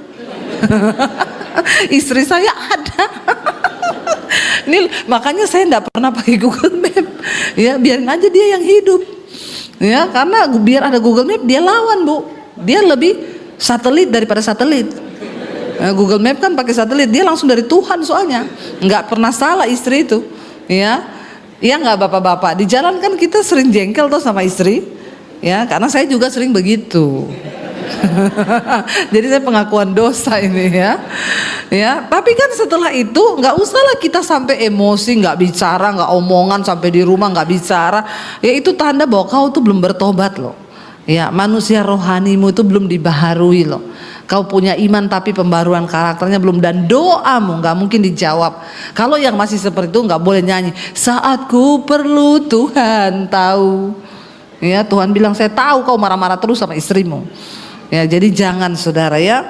Istri saya ada. Ini makanya saya tidak pernah pakai Google Map. Ya, biarin aja dia yang hidup. Ya, karena biar ada Google Map dia lawan, Bu. Dia lebih satelit daripada satelit. Google Map kan pakai satelit, dia langsung dari Tuhan soalnya. Nggak pernah salah istri itu. Ya, ya nggak bapak-bapak. Di jalan kan kita sering jengkel tuh sama istri. Ya, karena saya juga sering begitu. Jadi saya pengakuan dosa ini ya. Ya, tapi kan setelah itu nggak usahlah kita sampai emosi, nggak bicara, nggak omongan, sampai di rumah nggak bicara. Ya itu tanda bahwa kau tuh belum bertobat loh. Ya, manusia rohanimu itu belum dibaharui loh. Kau punya iman tapi pembaruan karakternya belum, dan doamu nggak mungkin dijawab. Kalau yang masih seperti itu nggak boleh nyanyi. Saat ku perlu Tuhan tahu. Ya, Tuhan bilang saya tahu kau marah-marah terus sama istrimu. Ya, jadi jangan saudara ya.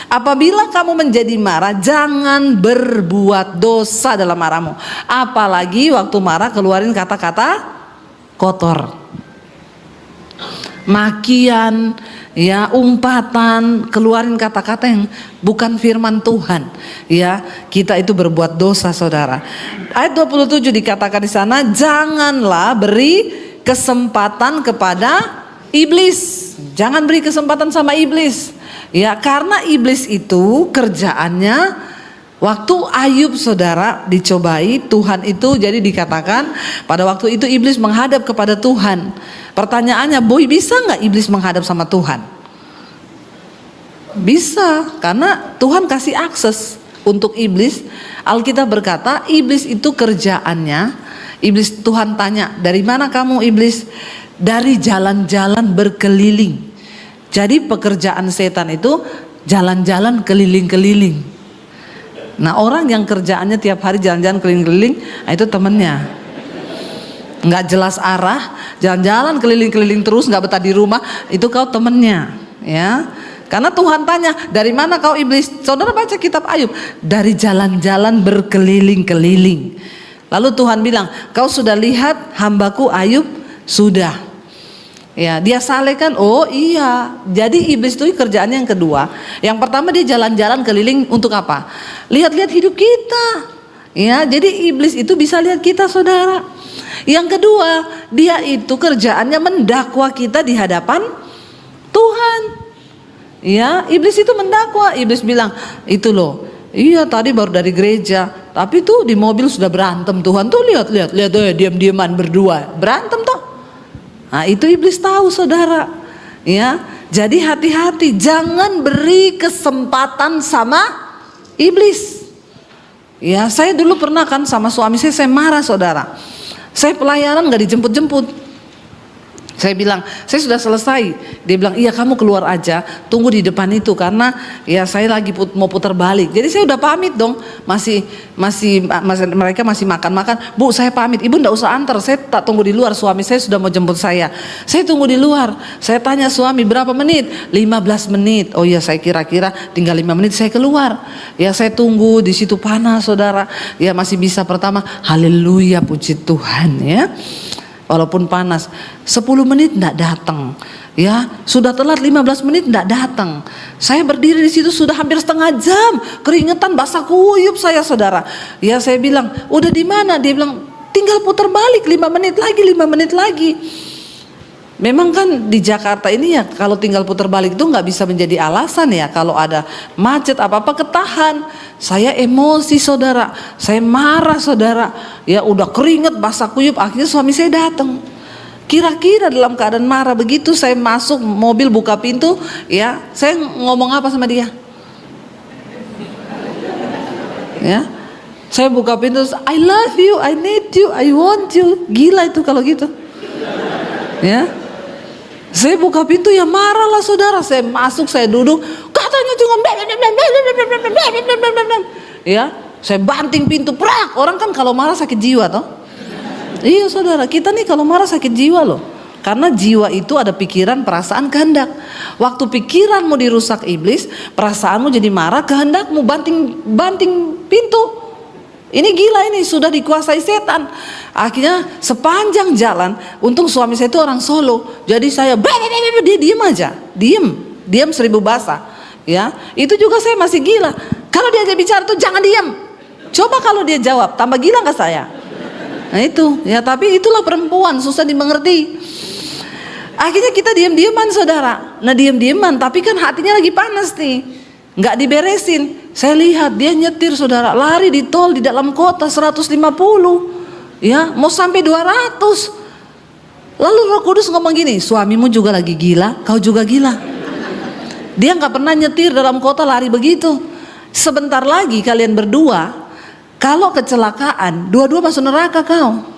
Apabila kamu menjadi marah, jangan berbuat dosa dalam marahmu. Apalagi waktu marah keluarin kata-kata kotor, makian, ya, umpatan, keluarin kata-kata yang bukan firman Tuhan. Ya, kita itu berbuat dosa saudara. Ayat 27 dikatakan di sana, janganlah beri kesempatan kepada iblis. Jangan beri kesempatan sama iblis. Ya, karena iblis itu kerjaannya waktu Ayub saudara dicobai, Tuhan itu jadi dikatakan pada waktu itu iblis menghadap kepada Tuhan. Pertanyaannya, boy, bisa nggak iblis menghadap sama Tuhan? Bisa, karena Tuhan kasih akses untuk iblis. Alkitab berkata iblis itu kerjaannya, iblis Tuhan tanya, dari mana kamu iblis? Dari jalan-jalan berkeliling. Jadi pekerjaan setan itu jalan-jalan keliling-keliling. Nah, orang yang kerjaannya tiap hari jalan-jalan keliling-keliling, nah itu temennya. Nggak jelas arah, jalan-jalan keliling-keliling terus, nggak betah di rumah, itu kau temennya. Ya, karena Tuhan tanya, dari mana kau iblis? Saudara baca kitab Ayub, dari jalan-jalan berkeliling-keliling. Lalu Tuhan bilang, kau sudah lihat hambaku Ayub? Sudah. Ya, dia saleh kan? Oh iya. Jadi iblis itu kerjaannya yang kedua. Yang pertama dia jalan-jalan keliling untuk apa? Lihat-lihat hidup kita. Ya, jadi iblis itu bisa lihat kita saudara. Yang kedua, dia itu kerjaannya mendakwa kita di hadapan Tuhan. Ya, iblis itu mendakwa. Iblis bilang, itu loh, iya tadi baru dari gereja, tapi tuh di mobil sudah berantem. Tuhan tuh lihat diam-diaman berdua berantem toh. Nah, itu iblis tahu saudara. Ya, jadi hati-hati, jangan beri kesempatan sama iblis. Ya, saya dulu pernah kan sama suami saya marah saudara. Saya pelayanan gak dijemput-jemput. Saya bilang, saya sudah selesai. Dia bilang, iya kamu keluar aja, tunggu di depan itu karena ya saya lagi mau putar balik. Jadi saya udah pamit dong, masih mereka masih makan-makan. Bu, saya pamit, ibu nggak usah antar, saya tak tunggu di luar. Suami saya sudah mau jemput saya. Saya tunggu di luar. Saya tanya suami berapa menit? 15 menit. Oh iya, saya kira-kira tinggal 5 menit saya keluar. Ya saya tunggu di situ panas saudara. Ya masih bisa pertama. Haleluya, puji Tuhan ya. Walaupun panas, 10 menit enggak datang. Ya, sudah telat 15 menit enggak datang. Saya berdiri di situ sudah hampir setengah jam, keringetan basah kuyup saya saudara. Ya saya bilang, udah di mana? Dia bilang, tinggal putar balik 5 menit lagi, 5 menit lagi. Memang kan di Jakarta ini ya kalau tinggal putar balik itu nggak bisa menjadi alasan ya. Kalau ada macet apa-apa ketahan. Saya emosi saudara, saya marah saudara. Ya udah keringet basah kuyup, akhirnya suami saya datang. Kira-kira dalam keadaan marah begitu saya masuk mobil buka pintu, ya saya ngomong apa sama dia? Ya, saya buka pintu, I love you, I need you, I want you. Gila itu kalau gitu. Ya. Saya buka pintu ya marah lah saudara. Saya masuk, saya duduk, katanya cuma ya, saya banting pintu, prak. Orang kan kalau marah sakit jiwa toh. Iya saudara, kita nih kalau marah sakit jiwa loh. Karena jiwa itu ada pikiran, perasaan, kehendak. Waktu pikiranmu dirusak iblis, perasaanmu jadi marah, kehendakmu banting pintu. Ini gila, ini sudah dikuasai setan. Akhirnya sepanjang jalan, untung suami saya itu orang Solo, jadi saya dia diem aja, diem 1000 bahasa. Ya, itu juga saya masih gila. Kalau dia bicara tuh jangan diam. Coba kalau dia jawab, tambah gila nggak saya? Nah itu, ya tapi itulah perempuan, susah dimengerti. Akhirnya kita diam-diaman saudara. Nah diam-diaman, tapi kan hatinya lagi panas nih, nggak diberesin. Saya lihat dia nyetir saudara, lari di tol di dalam kota 150, ya mau sampai 200. Lalu Roh Kudus ngomong gini, suamimu juga lagi gila, kau juga gila. Dia nggak pernah nyetir dalam kota lari begitu. Sebentar lagi kalian berdua, kalau kecelakaan, dua-dua masuk neraka kau.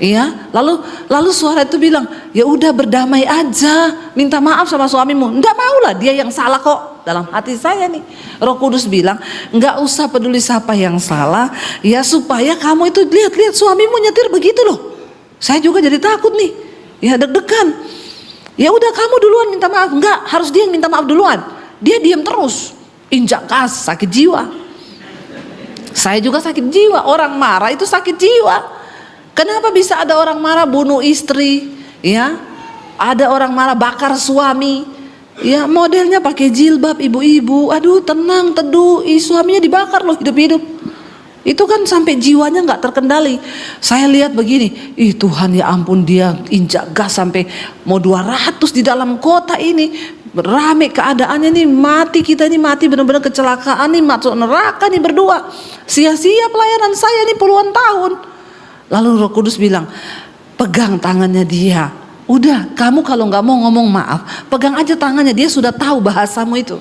Iya, lalu suara itu bilang, ya udah berdamai aja, minta maaf sama suamimu. Nggak maulah, dia yang salah kok. Dalam hati saya nih, Roh Kudus bilang, nggak usah peduli siapa yang salah, ya supaya kamu itu lihat suamimu nyetir begitu loh. Saya juga jadi takut nih, ya deg-degan. Ya udah kamu duluan minta maaf. Nggak, harus dia yang minta maaf duluan. Dia diam terus, injak gas, sakit jiwa. Saya juga sakit jiwa, orang marah itu sakit jiwa. Kenapa bisa ada orang marah bunuh istri, ya? Ada orang marah bakar suami, ya modelnya pakai jilbab ibu-ibu. Aduh tenang teduh, suaminya dibakar loh hidup-hidup. Itu kan sampai jiwanya nggak terkendali. Saya lihat begini, Tuhan ya ampun, dia injak gas sampai mau 200 di dalam kota ini. Rame keadaannya nih, mati kita nih, mati benar-benar kecelakaan nih, masuk neraka nih berdua. Sia-sia pelayanan saya nih puluhan tahun. Lalu Roh Kudus bilang, pegang tangannya dia. Udah, kamu kalau nggak mau ngomong maaf, pegang aja tangannya, dia sudah tahu bahasamu itu.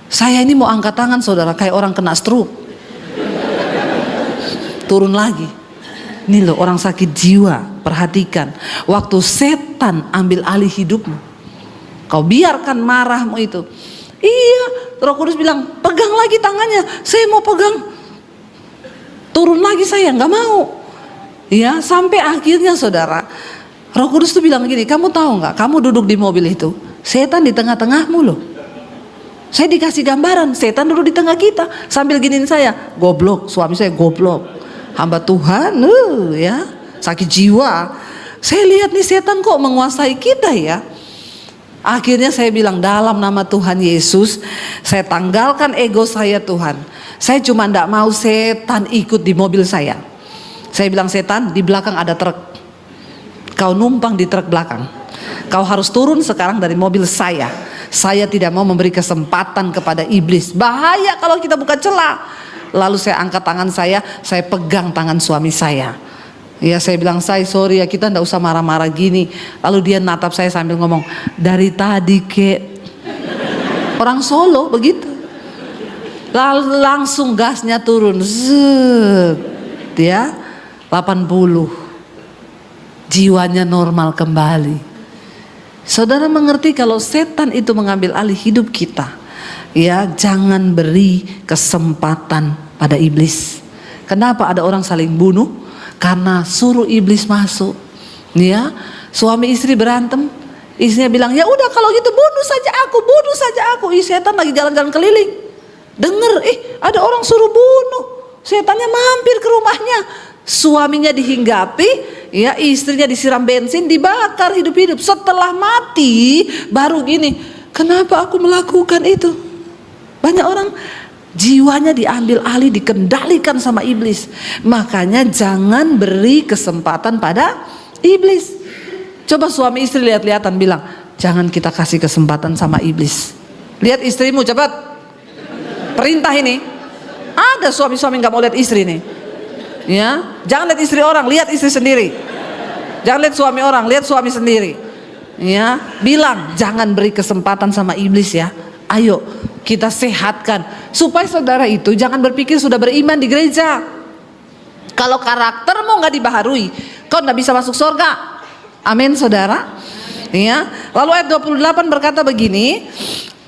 Saya ini mau angkat tangan saudara, kayak orang kena stroke. Turun lagi. Ini loh orang sakit jiwa, perhatikan. Waktu setan ambil alih hidupmu, kau biarkan marahmu itu. Iya, Roh Kudus bilang, pegang lagi tangannya. Saya mau pegang. Turun lagi saya, nggak mau. Ya, sampai akhirnya saudara, Roh Kudus tuh bilang gini, kamu tahu nggak? Kamu duduk di mobil itu, setan di tengah-tengahmu loh. Saya dikasih gambaran, setan duduk di tengah kita, sambil giniin saya, goblok, suami saya goblok, hamba Tuhan, ya, sakit jiwa. Saya lihat nih setan kok menguasai kita ya. Akhirnya saya bilang, dalam nama Tuhan Yesus, saya tanggalkan ego saya Tuhan. Saya cuma tidak mau setan ikut di mobil saya. Saya bilang, setan di belakang ada truk, kau numpang di truk belakang. Kau harus turun sekarang dari mobil saya. Saya tidak mau memberi kesempatan kepada iblis. Bahaya kalau kita buka celah. Lalu saya angkat tangan saya pegang tangan suami saya. Ya saya bilang, sorry ya, kita ndak usah marah-marah gini. Lalu dia natap saya sambil ngomong, dari tadi kek. Orang Solo begitu. Lalu langsung gasnya turun, zet, ya 80, jiwanya normal kembali. Saudara mengerti kalau setan itu mengambil alih hidup kita, ya jangan beri kesempatan pada iblis. Kenapa ada orang saling bunuh? Karena suruh iblis masuk. Ya, suami istri berantem, istrinya bilang, ya udah kalau gitu bunuh saja aku. Setan lagi jalan-jalan keliling, denger, ada orang suruh bunuh. Setannya mampir ke rumahnya. Suaminya dihinggapi, ya istrinya disiram bensin, dibakar hidup-hidup. Setelah mati baru gini, kenapa aku melakukan itu? Banyak orang jiwanya diambil alih, dikendalikan sama iblis. Makanya jangan beri kesempatan pada iblis. Coba suami istri lihat-lihatan, bilang, jangan kita kasih kesempatan sama iblis. Lihat istrimu, cepat. Perintah ini. Ada suami-suami nggak mau lihat istri nih. Ya, jangan lihat istri orang, lihat istri sendiri. Jangan lihat suami orang, lihat suami sendiri. Ya, bilang jangan beri kesempatan sama iblis ya. Ayo kita sehatkan supaya saudara itu jangan berpikir sudah beriman di gereja. Kalau karaktermu nggak dibaharui, kau nggak bisa masuk surga. Amin saudara. Ya. Lalu ayat 28 berkata begini,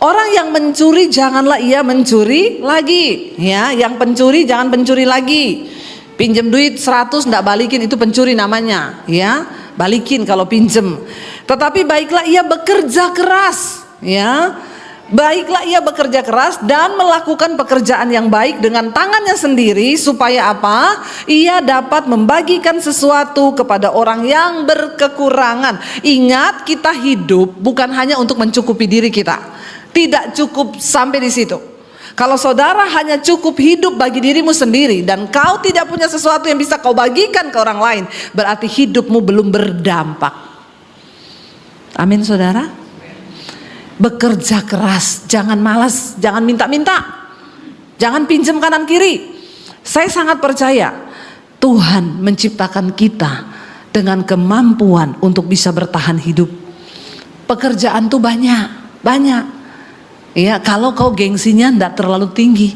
orang yang mencuri janganlah ia mencuri lagi. Ya, yang pencuri jangan pencuri lagi. Pinjam duit 100 ndak balikin, itu pencuri namanya, ya. Balikin kalau pinjem. Tetapi baiklah ia bekerja keras, ya. Baiklah ia bekerja keras dan melakukan pekerjaan yang baik dengan tangannya sendiri, supaya apa? Ia dapat membagikan sesuatu kepada orang yang berkekurangan. Ingat, kita hidup bukan hanya untuk mencukupi diri kita. Tidak cukup sampai di situ. Kalau saudara hanya cukup hidup bagi dirimu sendiri dan kau tidak punya sesuatu yang bisa kau bagikan ke orang lain, berarti hidupmu belum berdampak. Amin, saudara. Bekerja keras, jangan malas, jangan minta-minta, jangan pinjam kanan kiri. Saya sangat percaya Tuhan menciptakan kita dengan kemampuan untuk bisa bertahan hidup. Pekerjaan tuh banyak. Ya, kalau kau gengsinya tidak terlalu tinggi.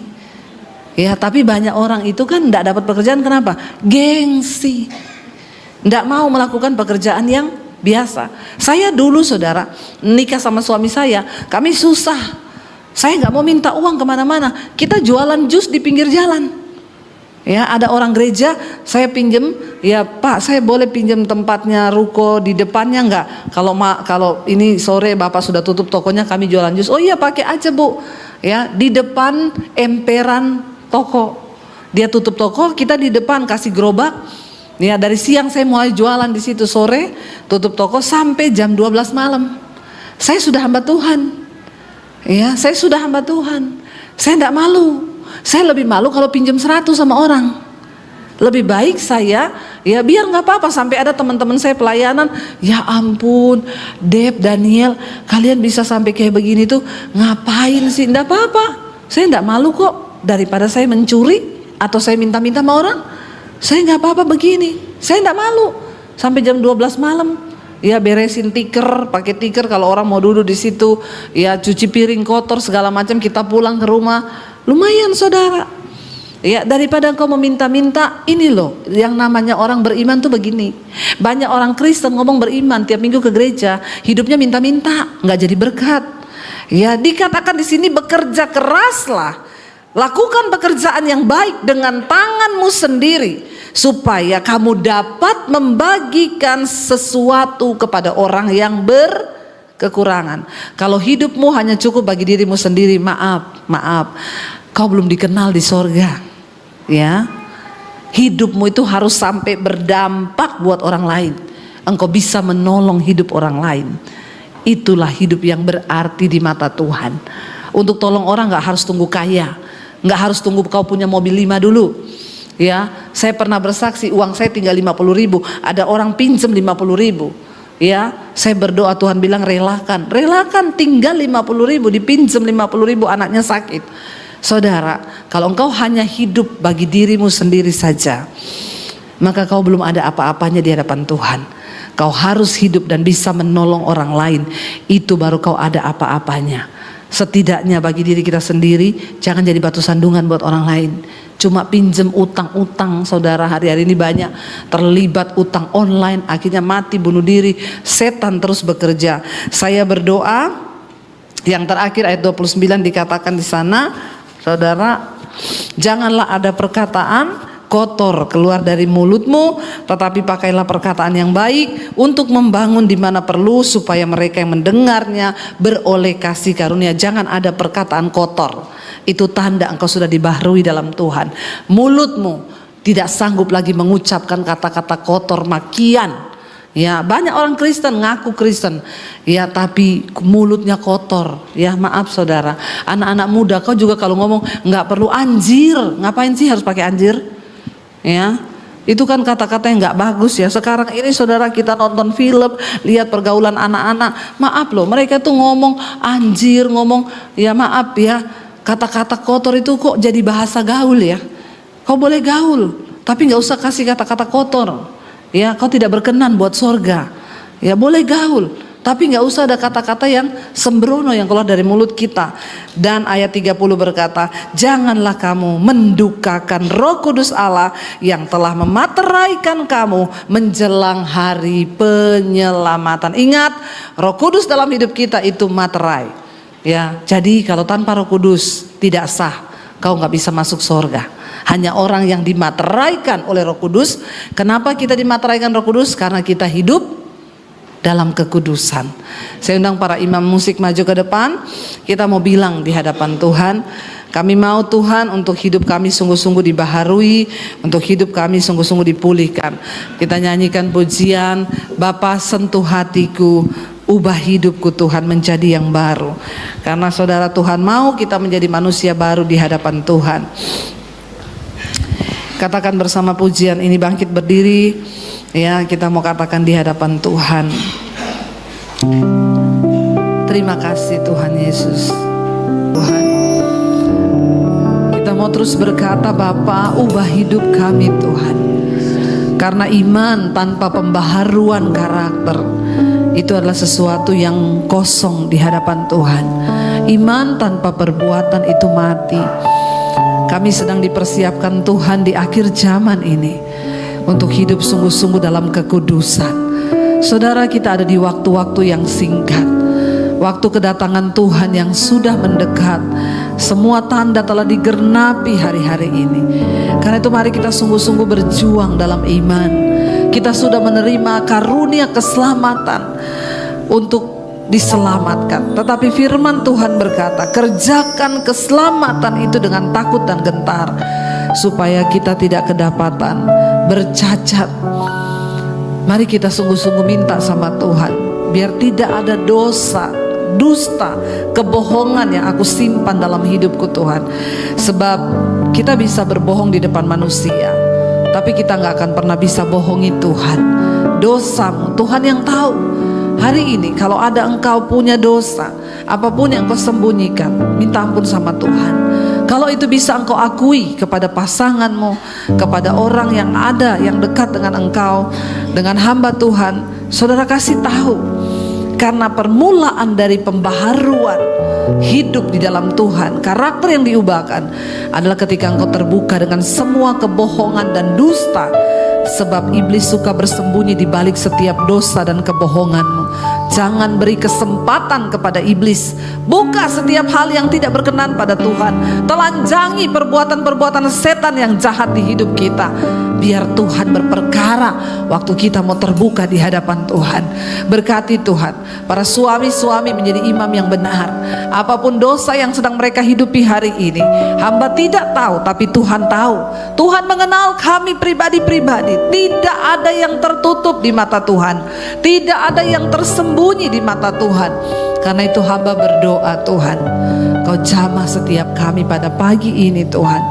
Ya, tapi banyak orang itu kan tidak dapat pekerjaan, kenapa? Gengsi. Tidak mau melakukan pekerjaan yang biasa. Saya dulu, saudara, nikah sama suami saya, kami susah. Saya nggak mau minta uang kemana-mana. Kita jualan jus di pinggir jalan. Ya, ada orang gereja, saya pinjem, ya Pak, saya boleh pinjem tempatnya ruko di depannya nggak? Kalau ini sore Bapak sudah tutup tokonya, kami jualan jus. Oh iya, pakai aja Bu. Ya, di depan emperan toko. Dia tutup toko, kita di depan kasih gerobak. Ya, dari siang saya mulai jualan di situ, sore tutup toko sampai jam 12 malam. Saya sudah hamba Tuhan. Ya, saya sudah hamba Tuhan. Saya tidak malu. Saya lebih malu kalau pinjam 100 sama orang. Lebih baik saya, ya biar nggak apa-apa, sampai ada teman-teman saya pelayanan, ya ampun, Deb, Daniel, kalian bisa sampai kayak begini tuh ngapain sih? Tidak apa-apa. Saya tidak malu kok, daripada saya mencuri atau saya minta-minta sama orang. Saya nggak apa-apa begini, saya nggak malu. Sampai jam 12 malam, ya beresin tikar, pakai tikar kalau orang mau duduk di situ, ya cuci piring kotor segala macam, kita pulang ke rumah, lumayan saudara. Ya, daripada engkau meminta-minta, ini loh yang namanya orang beriman tuh begini. Banyak orang Kristen ngomong beriman, tiap minggu ke gereja, hidupnya minta-minta, nggak jadi berkat. Ya, dikatakan di sini bekerja keraslah. Lakukan pekerjaan yang baik dengan tanganmu sendiri, supaya kamu dapat membagikan sesuatu kepada orang yang berkekurangan. Kalau hidupmu hanya cukup bagi dirimu sendiri, maaf, kau belum dikenal di sorga. Ya, hidupmu itu harus sampai berdampak buat orang lain. Engkau bisa menolong hidup orang lain. Itulah hidup yang berarti di mata Tuhan. Untuk tolong orang gak harus tunggu kaya, nggak harus tunggu kau punya mobil 5 dulu. Ya, saya pernah bersaksi, uang saya tinggal 50.000, ada orang pinjam 50.000. Ya, saya berdoa, Tuhan bilang relakan tinggal 50.000, dipinjam 50.000, anaknya sakit. Saudara, kalau engkau hanya hidup bagi dirimu sendiri saja, maka kau belum ada apa-apanya di hadapan Tuhan. Kau harus hidup dan bisa menolong orang lain, itu baru kau ada apa-apanya. Setidaknya bagi diri kita sendiri, jangan jadi batu sandungan buat orang lain. Cuma pinjem utang-utang, saudara, hari-hari ini banyak terlibat utang online, akhirnya mati bunuh diri, setan terus bekerja. Saya berdoa, yang terakhir ayat 29 dikatakan di sana, saudara, janganlah ada perkataan kotor keluar dari mulutmu, tetapi pakailah perkataan yang baik untuk membangun di mana perlu, supaya mereka yang mendengarnya beroleh kasih karunia. Jangan ada perkataan kotor. Itu tanda engkau sudah dibaharui dalam Tuhan. Mulutmu tidak sanggup lagi mengucapkan kata-kata kotor, makian. Ya, banyak orang Kristen ngaku Kristen, ya tapi mulutnya kotor. Ya, maaf saudara, anak-anak muda, kau juga kalau ngomong nggak perlu anjir. Ngapain sih harus pakai anjir? Ya, itu kan kata-kata yang nggak bagus ya. Sekarang ini saudara, kita nonton film, lihat pergaulan anak-anak, maaf loh, mereka tuh ngomong anjir, ngomong, ya maaf ya, kata-kata kotor itu kok jadi bahasa gaul ya. Kau boleh gaul, tapi nggak usah kasih kata-kata kotor. Ya, kau tidak berkenan buat sorga. Ya, boleh gaul, tapi nggak usah ada kata-kata yang sembrono yang keluar dari mulut kita. Dan ayat 30 berkata, janganlah kamu mendukakan Roh Kudus Allah yang telah memateraikan kamu menjelang hari penyelamatan. Ingat, Roh Kudus dalam hidup kita itu materai. Ya, jadi kalau tanpa Roh Kudus tidak sah, kau nggak bisa masuk sorga. Hanya orang yang dimateraikan oleh Roh Kudus. Kenapa kita dimateraikan Roh Kudus? Karena kita hidup dalam kekudusan. Saya undang para imam musik maju ke depan. Kita mau bilang di hadapan Tuhan, kami mau Tuhan untuk hidup kami sungguh-sungguh dibaharui, untuk hidup kami sungguh-sungguh dipulihkan. Kita nyanyikan pujian, Bapa sentuh hatiku, ubah hidupku Tuhan menjadi yang baru. Karena saudara, Tuhan mau kita menjadi manusia baru di hadapan Tuhan. Katakan bersama pujian ini, bangkit berdiri. Ya, kita mau katakan di hadapan Tuhan. Terima kasih Tuhan Yesus. Tuhan, kita mau terus berkata, Bapa, ubah hidup kami Tuhan. Karena iman tanpa pembaharuan karakter itu adalah sesuatu yang kosong di hadapan Tuhan. Iman tanpa perbuatan itu mati. Kami sedang dipersiapkan Tuhan di akhir zaman ini untuk hidup sungguh-sungguh dalam kekudusan. Saudara, kita ada di waktu-waktu yang singkat, waktu kedatangan Tuhan yang sudah mendekat. Semua tanda telah digenapi hari-hari ini. Karena itu mari kita sungguh-sungguh berjuang dalam iman. Kita sudah menerima karunia keselamatan untuk diselamatkan. Tetapi firman Tuhan berkata, kerjakan keselamatan itu dengan takut dan gentar, supaya kita tidak kedapatan bercacat. Mari kita sungguh-sungguh minta sama Tuhan, biar tidak ada dosa, dusta, kebohongan yang aku simpan dalam hidupku Tuhan. Sebab kita bisa berbohong di depan manusia, tapi kita gak akan pernah bisa bohongi Tuhan. Dosamu Tuhan yang tahu. Hari ini kalau ada engkau punya dosa, apapun yang engkau sembunyikan, minta ampun sama Tuhan. Kalau itu bisa engkau akui kepada pasanganmu, kepada orang yang ada, yang dekat dengan engkau, dengan hamba Tuhan, saudara kasih tahu. Karena permulaan dari pembaharuan hidup di dalam Tuhan, karakter yang diubahkan adalah ketika engkau terbuka dengan semua kebohongan dan dusta. Sebab iblis suka bersembunyi di balik setiap dosa dan kebohonganmu. Jangan beri kesempatan kepada iblis. Buka setiap hal yang tidak berkenan pada Tuhan. Telanjangi perbuatan-perbuatan setan yang jahat di hidup kita. Biar Tuhan berperkara waktu kita mau terbuka di hadapan Tuhan. Berkati Tuhan para suami-suami menjadi imam yang benar. Apapun dosa yang sedang mereka hidupi hari ini, hamba tidak tahu, tapi Tuhan tahu. Tuhan mengenal kami pribadi-pribadi. Tidak ada yang tertutup di mata Tuhan, tidak ada yang tersembunyi di mata Tuhan. Karena itu hamba berdoa, Tuhan, Kau jamah setiap kami pada pagi ini Tuhan.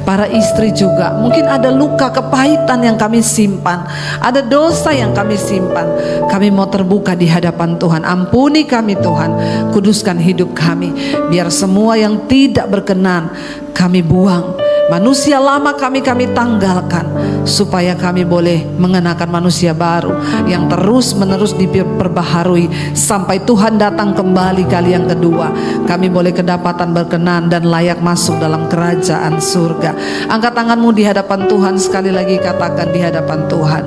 Para istri juga, mungkin ada luka kepahitan yang kami simpan, ada dosa yang kami simpan. Kami mau terbuka di hadapan Tuhan. Ampuni kami Tuhan, kuduskan hidup kami. Biar semua yang tidak berkenan kami buang. Manusia lama kami tanggalkan, supaya kami boleh mengenakan manusia baru yang terus menerus diperbaharui sampai Tuhan datang kembali kali yang kedua. Kami boleh kedapatan berkenan dan layak masuk dalam kerajaan surga. Angkat tanganmu di hadapan Tuhan sekali lagi, katakan di hadapan Tuhan.